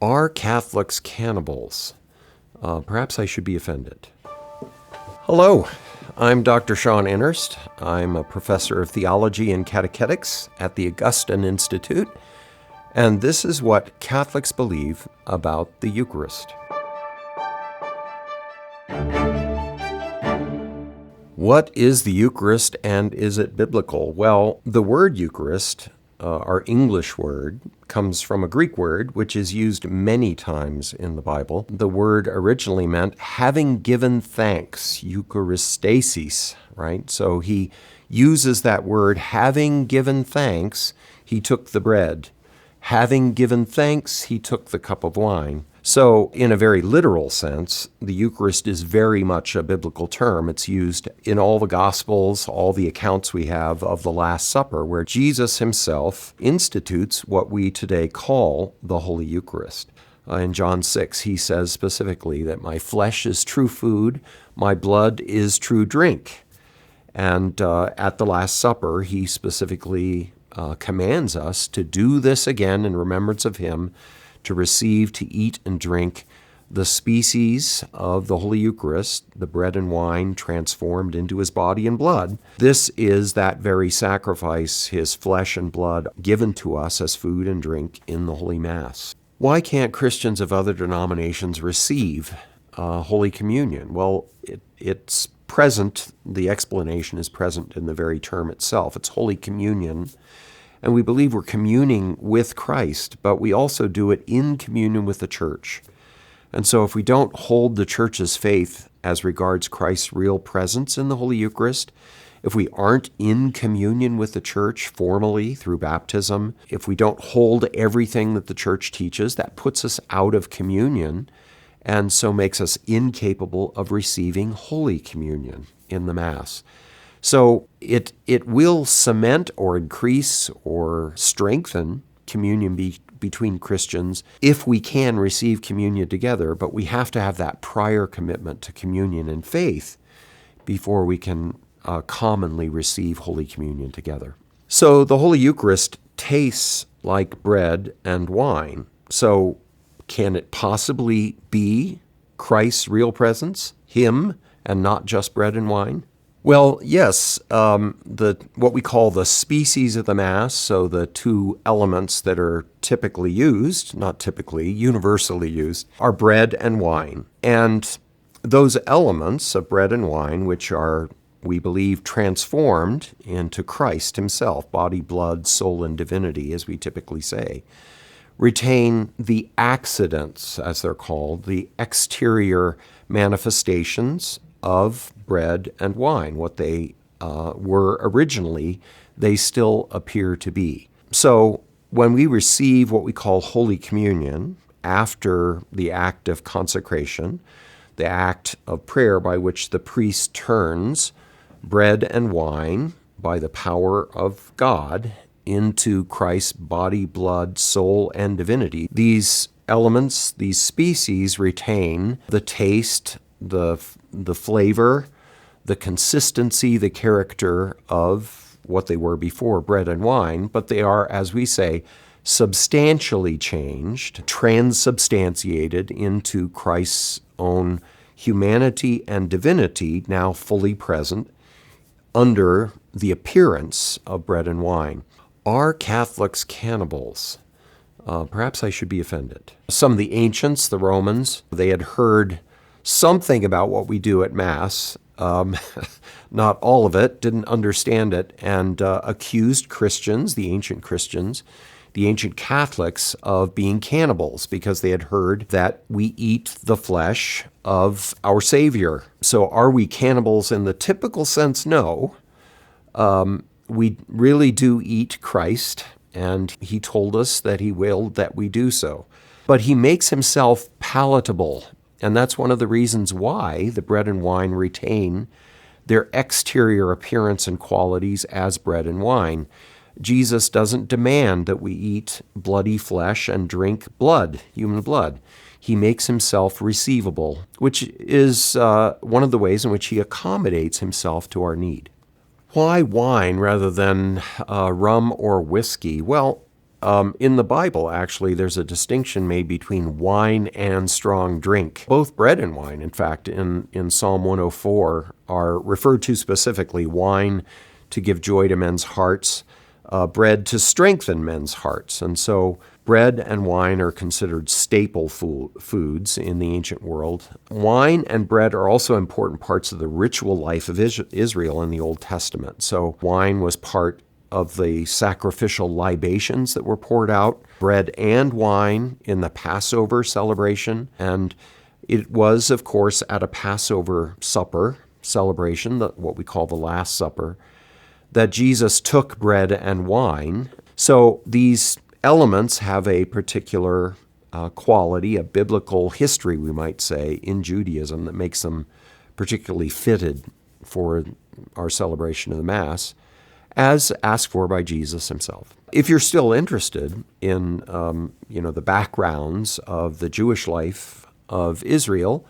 Are Catholics cannibals? Perhaps I should be offended. Hello, I'm Dr. Sean Innerst. I'm a professor of theology and catechetics at the Augustine Institute, and this is what Catholics believe about the Eucharist. What is the Eucharist, and is it biblical? Well, the word Eucharist, our English word, comes from a Greek word which is used many times in the Bible. The word originally meant having given thanks, Eucharistasis, right? So he uses that word, having given thanks, he took the bread. Having given thanks, he took the cup of wine. So, in a very literal sense, the Eucharist is very much a biblical term. It's used in all the Gospels, all the accounts we have of the Last Supper, where Jesus himself institutes what we today call the Holy Eucharist. In John 6, he says specifically that my flesh is true food, my blood is true drink. And at the Last Supper, he specifically commands us to do this again in remembrance of him, to receive, to eat and drink the species of the Holy Eucharist, the bread and wine transformed into his body and blood. This is that very sacrifice, his flesh and blood given to us as food and drink in the Holy Mass. Why can't Christians of other denominations receive Holy Communion? Well, it's present, the explanation is present in the very term itself. It's Holy Communion. And we believe we're communing with Christ, but we also do it in communion with the Church. And so if we don't hold the Church's faith as regards Christ's real presence in the Holy Eucharist, if we aren't in communion with the Church formally through baptism, if we don't hold everything that the Church teaches, that puts us out of communion and so makes us incapable of receiving Holy Communion in the Mass. So it will cement or increase or strengthen communion between Christians if we can receive communion together, but we have to have that prior commitment to communion in faith before we can commonly receive Holy Communion together. So the Holy Eucharist tastes like bread and wine. So can it possibly be Christ's real presence, him, and not just bread and wine? Well, yes, what we call the species of the Mass, so the two elements that are typically used, not typically, universally used, are bread and wine. And those elements of bread and wine, which are, we believe, transformed into Christ himself, body, blood, soul, and divinity, as we typically say, retain the accidents, as they're called, the exterior manifestations of bread and wine. What they were originally, they still appear to be. So when we receive what we call Holy Communion after the act of consecration, the act of prayer by which the priest turns bread and wine by the power of God into Christ's body, blood, soul, and divinity, these elements, these species retain the taste, the flavor, the consistency, the character of what they were before, bread and wine, but they are, as we say, substantially changed, transubstantiated into Christ's own humanity and divinity, now fully present under the appearance of bread and wine. Are Catholics cannibals? Perhaps I should be offended. Some of the ancients, the Romans, they had heard something about what we do at Mass, not all of it, didn't understand it, and accused Christians, the ancient Catholics, of being cannibals because they had heard that we eat the flesh of our Savior. So are we cannibals in the typical sense? No. We really do eat Christ, and he told us that he willed that we do so. But he makes himself palatable. And that's one of the reasons why the bread and wine retain their exterior appearance and qualities as bread and wine. Jesus doesn't demand that we eat bloody flesh and drink blood, human blood. He makes himself receivable, which is one of the ways in which he accommodates himself to our need. Why wine rather than rum or whiskey? Well, In the Bible, actually, there's a distinction made between wine and strong drink. Both bread and wine, in fact, in Psalm 104 are referred to specifically: wine to give joy to men's hearts, bread to strengthen men's hearts. And so bread and wine are considered staple foods in the ancient world. Wine and bread are also important parts of the ritual life of Israel in the Old Testament. So wine was part of the sacrificial libations that were poured out, bread and wine in the Passover celebration. And it was, of course, at a Passover supper celebration, what we call the Last Supper, that Jesus took bread and wine. So these elements have a particular quality, a biblical history, we might say, in Judaism that makes them particularly fitted for our celebration of the Mass, as asked for by Jesus himself. If you're still interested in the backgrounds of the Jewish life of Israel,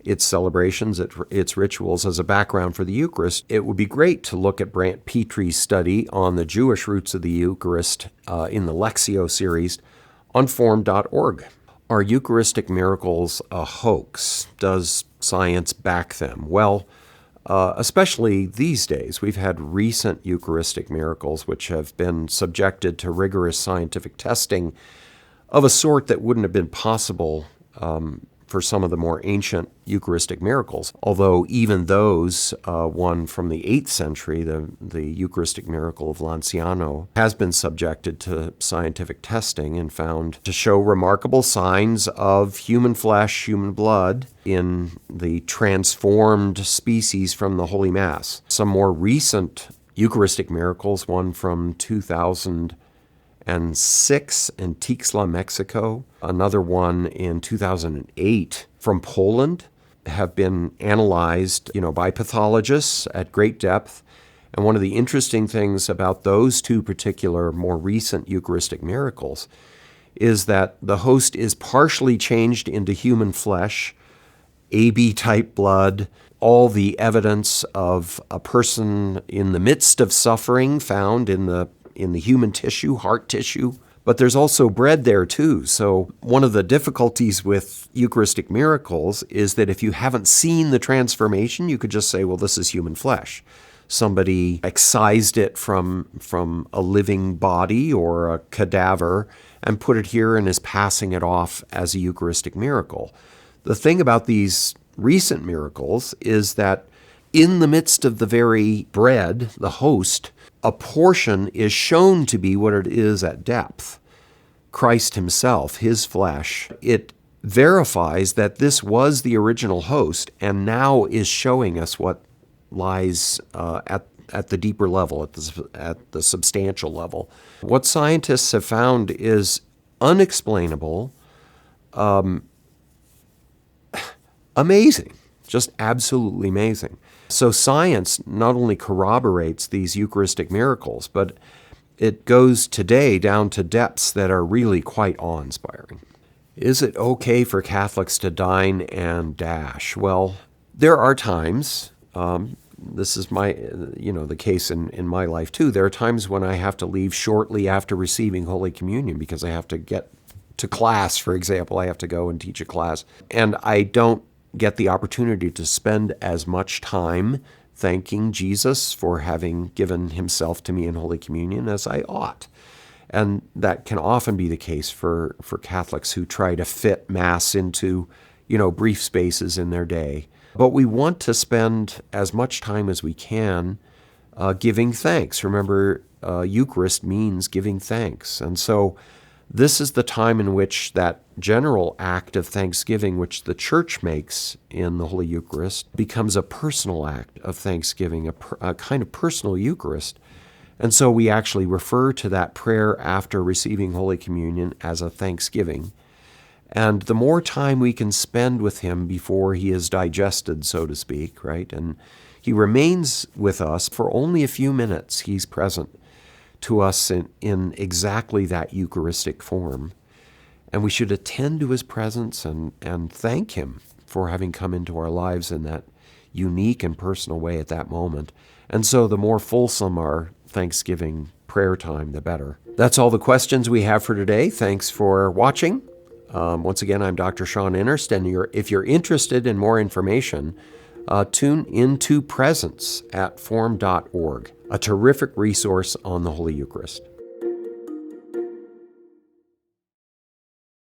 its celebrations, its rituals as a background for the Eucharist, it would be great to look at Brant Petree's study on the Jewish roots of the Eucharist in the Lectio series on form.org. Are Eucharistic miracles a hoax? Does science back them? Well, especially these days, we've had recent Eucharistic miracles which have been subjected to rigorous scientific testing of a sort that wouldn't have been possible for some of the more ancient Eucharistic miracles. Although even those, one from the 8th century, the Eucharistic miracle of Lanciano, has been subjected to scientific testing and found to show remarkable signs of human flesh, human blood in the transformed species from the Holy Mass. Some more recent Eucharistic miracles, one from 2006 in Tixla, Mexico, another one in 2008 from Poland, have been analyzed, by pathologists at great depth. And one of the interesting things about those two particular more recent Eucharistic miracles is that the host is partially changed into human flesh, AB-type blood, all the evidence of a person in the midst of suffering found in the human tissue, heart tissue. But there's also bread there too. So one of the difficulties with Eucharistic miracles is that if you haven't seen the transformation, you could just say, well, this is human flesh. Somebody excised it from a living body or a cadaver and put it here and is passing it off as a Eucharistic miracle. The thing about these recent miracles is that in the midst of the very bread, the host, a portion is shown to be what it is at depth. Christ himself, his flesh. It verifies that this was the original host and now is showing us what lies at the deeper level, at the substantial level. What scientists have found is unexplainable, amazing, just absolutely amazing. So science not only corroborates these Eucharistic miracles, but it goes today down to depths that are really quite awe-inspiring. Is it okay for Catholics to dine and dash? Well, there are times, this is the case in my life too, there are times when I have to leave shortly after receiving Holy Communion because I have to get to class, for example. I have to go and teach a class. And I don't get the opportunity to spend as much time thanking Jesus for having given himself to me in Holy Communion as I ought. And that can often be the case for Catholics who try to fit Mass into, brief spaces in their day. But we want to spend as much time as we can giving thanks. Remember, Eucharist means giving thanks. And so this is the time in which that general act of thanksgiving, which the Church makes in the Holy Eucharist, becomes a personal act of thanksgiving, a kind of personal Eucharist. And so we actually refer to that prayer after receiving Holy Communion as a thanksgiving. And the more time we can spend with him before he is digested, so to speak, right? And he remains with us for only a few minutes. He's present to us in exactly that Eucharistic form. And we should attend to his presence and thank him for having come into our lives in that unique and personal way at that moment. And so the more fulsome our thanksgiving prayer time, the better. That's all the questions we have for today. Thanks for watching. Once again, I'm Dr. Sean Innerst, and if you're interested in more information, tune into Presence at form.org, a terrific resource on the Holy Eucharist.